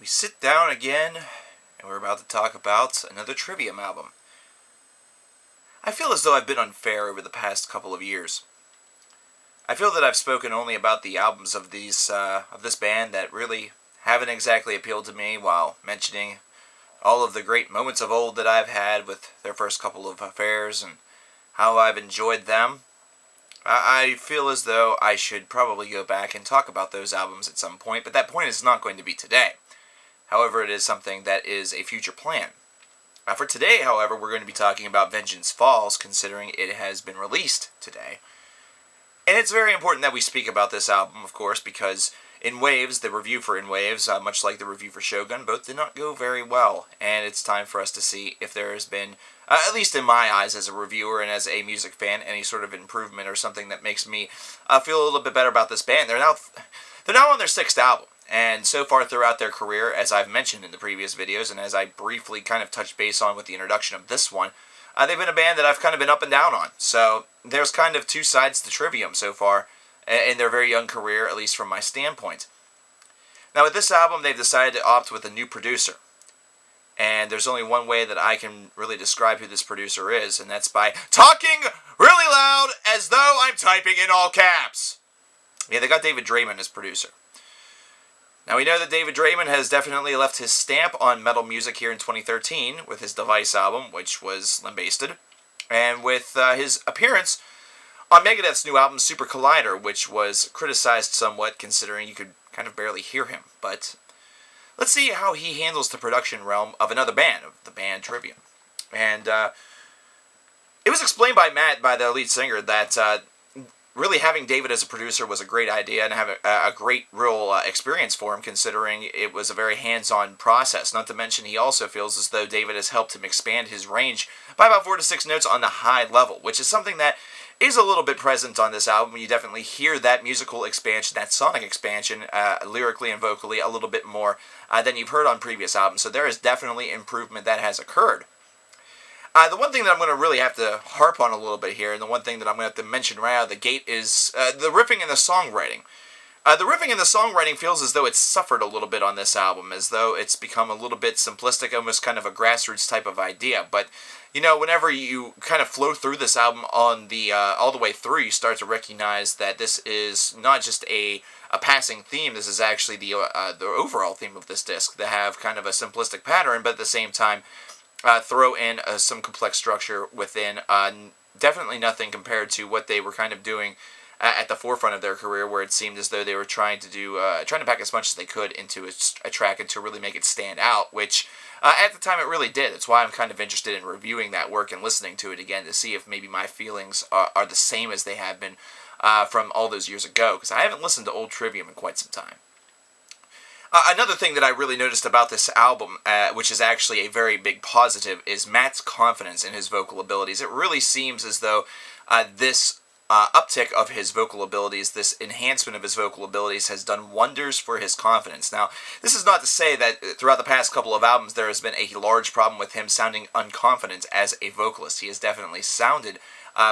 we sit down again, and we're about to talk about another Trivium album. I feel as though I've been unfair over the past couple of years. I feel that I've spoken only about the albums of this band that really haven't exactly appealed to me, while mentioning all of the great moments of old that I've had with their first couple of affairs and how I've enjoyed them. I feel as though I should probably go back and talk about those albums at some point, but that point is not going to be today. However, it is something that is a future plan. For today, however, we're going to be talking about Vengeance Falls, considering it has been released today. And it's very important that we speak about this album, of course, because In Waves, the review for In Waves, much like the review for Shogun, both did not go very well. And it's time for us to see if there has been, at least in my eyes as a reviewer and as a music fan, any sort of improvement or something that makes me feel a little bit better about this band. They're now on their 6th album. And so far throughout their career, as I've mentioned in the previous videos, and as I briefly kind of touched base on with the introduction of this one, they've been a band that I've kind of been up and down on. So there's kind of two sides to Trivium so far in their very young career, at least from my standpoint. Now with this album, they've decided to opt with a new producer. And there's only one way that I can really describe who this producer is, and that's by talking really loud as though I'm typing in all caps. Yeah, they got David Draiman as producer. Now we know that David Draiman has definitely left his stamp on metal music here in 2013 with his Device album, which was lambasted, and with his appearance on Megadeth's new album Super Collider, which was criticized somewhat considering you could kind of barely hear him. But let's see how he handles the production realm of another band, of the band Trivium. And it was explained by Matt, by the lead singer, that really having David as a producer was a great idea and have a great real experience for him, considering it was a very hands-on process. Not to mention he also feels as though David has helped him expand his range by about 4 to 6 notes on the high level, which is something that is a little bit present on this album. You definitely hear that musical expansion, that sonic expansion, lyrically and vocally, a little bit more than you've heard on previous albums. So there is definitely improvement that has occurred. The one thing that I'm going to really have to harp on a little bit here, and the one thing that I'm going to have to mention right out of the gate, is the riffing and the songwriting. The riffing and the songwriting feels as though it's suffered a little bit on this album, as though it's become a little bit simplistic, almost kind of a grassroots type of idea. But, you know, whenever you kind of flow through this album on the all the way through, you start to recognize that this is not just a passing theme. This is actually the overall theme of this disc, to have kind of a simplistic pattern, but at the same time throw in some complex structure within. Definitely nothing compared to what they were kind of doing at the forefront of their career, where it seemed as though they were trying to pack as much as they could into a track and to really make it stand out, which at the time it really did. That's why I'm kind of interested in reviewing that work and listening to it again to see if maybe my feelings are the same as they have been from all those years ago, because I haven't listened to old Trivium in quite some time. Another thing that I really noticed about this album, which is actually a very big positive, is Matt's confidence in his vocal abilities. It really seems as though this uptick of his vocal abilities, this enhancement of his vocal abilities, has done wonders for his confidence. Now, this is not to say that throughout the past couple of albums there has been a large problem with him sounding unconfident as a vocalist. He has definitely sounded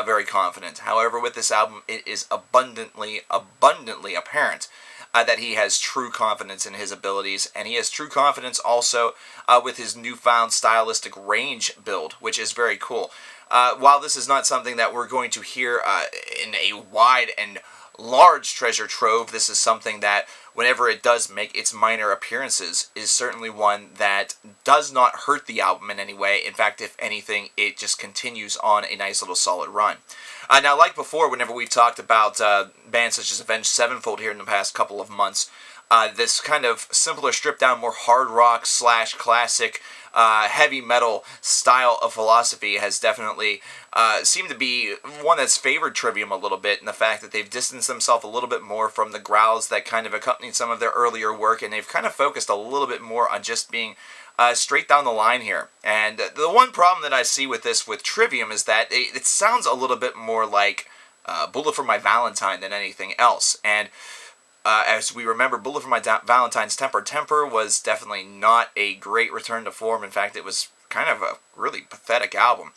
very confident. However, with this album, it is abundantly apparent that he has true confidence in his abilities, and he has true confidence also with his newfound stylistic range build, which is very cool. While this is not something that we're going to hear in a wide and large treasure trove, this is something that, whenever it does make its minor appearances, is certainly one that does not hurt the album in any way. In fact, if anything, it just continues on a nice little solid run. Now, like before, whenever we've talked about bands such as Avenged Sevenfold here in the past couple of months, this kind of simpler, stripped-down, more hard rock / classic heavy metal style of philosophy has definitely seemed to be one that's favored Trivium a little bit, in the fact that they've distanced themselves a little bit more from the growls that kind of accompanied some of their earlier work, and they've kind of focused a little bit more on just being straight down the line here. And the one problem that I see with this, with Trivium, is that it sounds a little bit more like Bullet for My Valentine than anything else. And as we remember, Bullet for My Valentine's Temper was definitely not a great return to form. In fact, it was kind of a really pathetic album.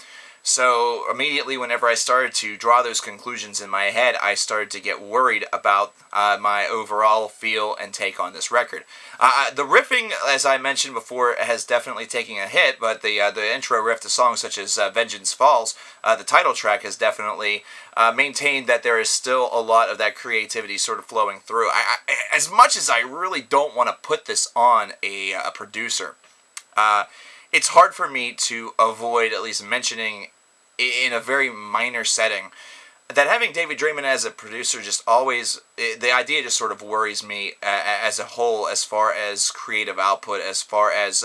So immediately whenever I started to draw those conclusions in my head, I started to get worried about my overall feel and take on this record. The riffing, as I mentioned before, has definitely taken a hit, but the intro riff to songs such as Vengeance Falls, the title track, has definitely maintained that there is still a lot of that creativity sort of flowing through. As much as I really don't want to put this on a producer, it's hard for me to avoid at least mentioning in a very minor setting that having David Draiman as a producer just always, the idea just sort of worries me as a whole, as far as creative output, as far as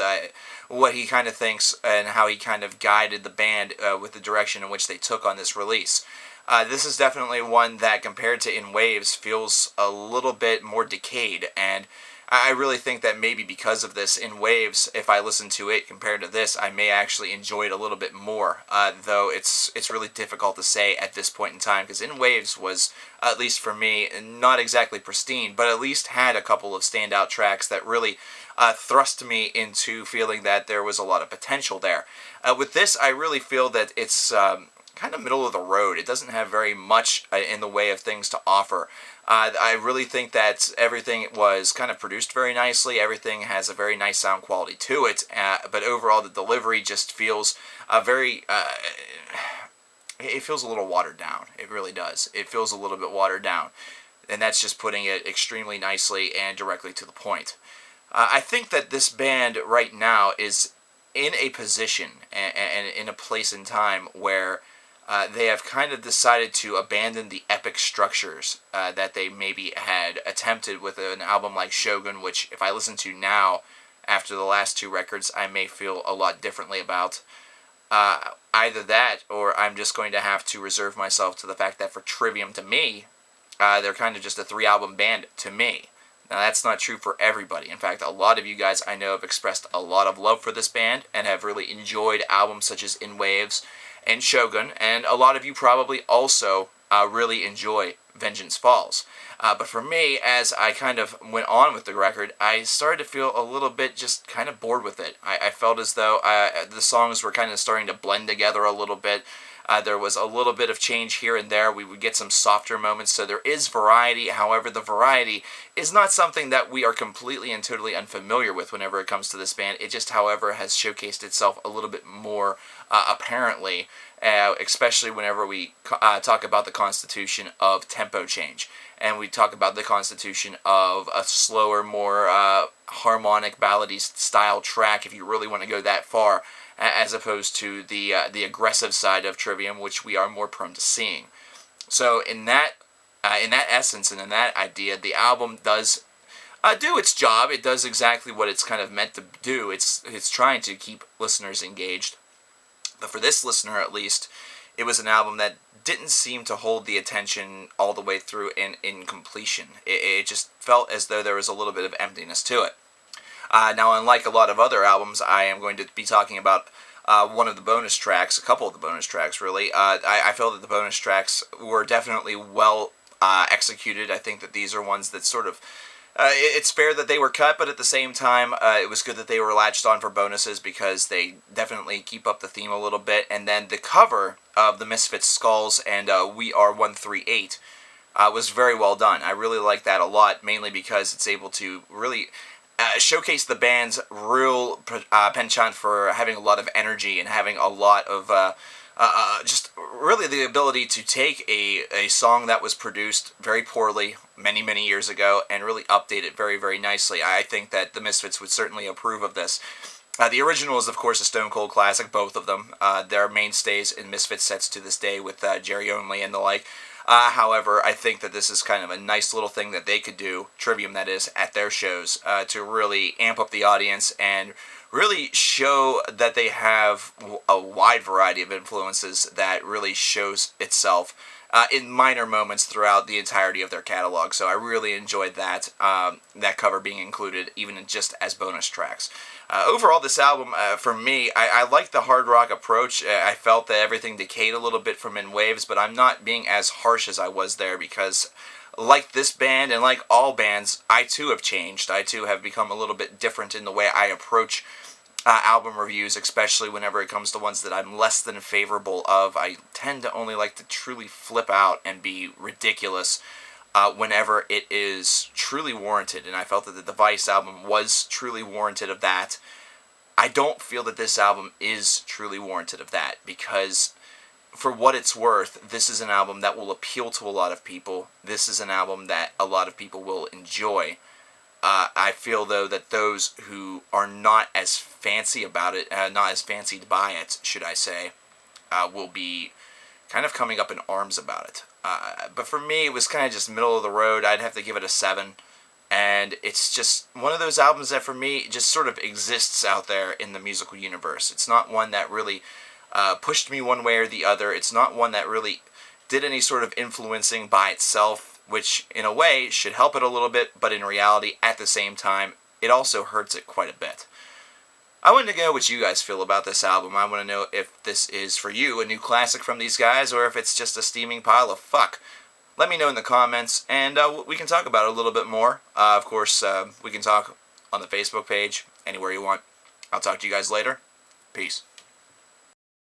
what he kind of thinks and how he kind of guided the band with the direction in which they took on this release. This is definitely one that, compared to In Waves, feels a little bit more decayed, and I really think that maybe because of this, In Waves, if I listen to it compared to this, I may actually enjoy it a little bit more, though it's really difficult to say at this point in time, because In Waves was, at least for me, not exactly pristine, but at least had a couple of standout tracks that really thrust me into feeling that there was a lot of potential there. With this, I really feel that it's kind of middle of the road. It doesn't have very much in the way of things to offer. I really think that everything was kind of produced very nicely. Everything has a very nice sound quality to it, but overall the delivery just feels it feels a little watered down. It really does. It feels a little bit watered down, and that's just putting it extremely nicely and directly to the point. I think that this band right now is in a position and in a place in time where they have kind of decided to abandon the epic structures that they maybe had attempted with an album like Shogun, which if I listen to now, after the last two records, I may feel a lot differently about. Either that, or I'm just going to have to reserve myself to the fact that for Trivium, to me, they're kind of just a 3-album band to me. Now, that's not true for everybody. In fact, a lot of you guys I know have expressed a lot of love for this band and have really enjoyed albums such as In Waves and Shogun, and a lot of you probably also really enjoy Vengeance Falls. But for me, as I kind of went on with the record, I started to feel a little bit just kind of bored with it. I felt as though the songs were kind of starting to blend together a little bit. There was a little bit of change here and there. We would get some softer moments, so there is variety. However, the variety is not something that we are completely and totally unfamiliar with whenever it comes to this band. It just, however, has showcased itself a little bit more apparently, especially whenever we talk about the constitution of tempo change. And we talk about the constitution of a slower, more harmonic, ballady style track, if you really want to go that far, as opposed to the aggressive side of Trivium, which we are more prone to seeing. So in that essence and in that idea, the album does do its job. It does exactly what it's kind of meant to do. It's trying to keep listeners engaged. But for this listener, at least, it was an album that didn't seem to hold the attention all the way through in completion. It just felt as though there was a little bit of emptiness to it. Now, unlike a lot of other albums, I am going to be talking about one of the bonus tracks, a couple of the bonus tracks, really. I feel that the bonus tracks were definitely well executed. I think that these are ones that sort of... it's fair that they were cut, but at the same time, it was good that they were latched on for bonuses, because they definitely keep up the theme a little bit. And then the cover of the Misfits Skulls and We Are 138 was very well done. I really like that a lot, mainly because it's able to really showcase the band's real penchant for having a lot of energy and having a lot of just really the ability to take a song that was produced very poorly many, many years ago and really update it very, very nicely. I think that the Misfits would certainly approve of this. The original is, of course, a Stone Cold classic, both of them. They're mainstays in Misfits sets to this day with Jerry Only and the like. However, I think that this is kind of a nice little thing that they could do, Trivium that is, at their shows, to really amp up the audience and really show that they have a wide variety of influences that really shows itself in minor moments throughout the entirety of their catalog. So I really enjoyed that cover being included, even just as bonus tracks. Overall, this album, for me, I like the hard rock approach. I felt that everything decayed a little bit from In Waves, but I'm not being as harsh as I was there, because like this band and like all bands, I too have changed. I too have become a little bit different in the way I approach album reviews, especially whenever it comes to ones that I'm less than favorable of. I tend to only like to truly flip out and be ridiculous whenever it is truly warranted, and I felt that the Device album was truly warranted of that. I don't feel that this album is truly warranted of that, because for what it's worth, this is an album that will appeal to a lot of people. This is an album that a lot of people will enjoy. I feel, though, that those who are not as fancy about it, not as fancied by it, should I say, will be kind of coming up in arms about it. But for me, it was kind of just middle of the road. I'd have to give it a 7. And it's just one of those albums that, for me, just sort of exists out there in the musical universe. It's not one that really pushed me one way or the other. It's not one that really did any sort of influencing by itself, which in a way should help it a little bit, but in reality, at the same time, it also hurts it quite a bit. I want to know what you guys feel about this album. I want to know if this is, for you, a new classic from these guys, or if it's just a steaming pile of fuck. Let me know in the comments, and we can talk about it a little bit more. Of course, we can talk on the Facebook page, anywhere you want. I'll talk to you guys later. Peace.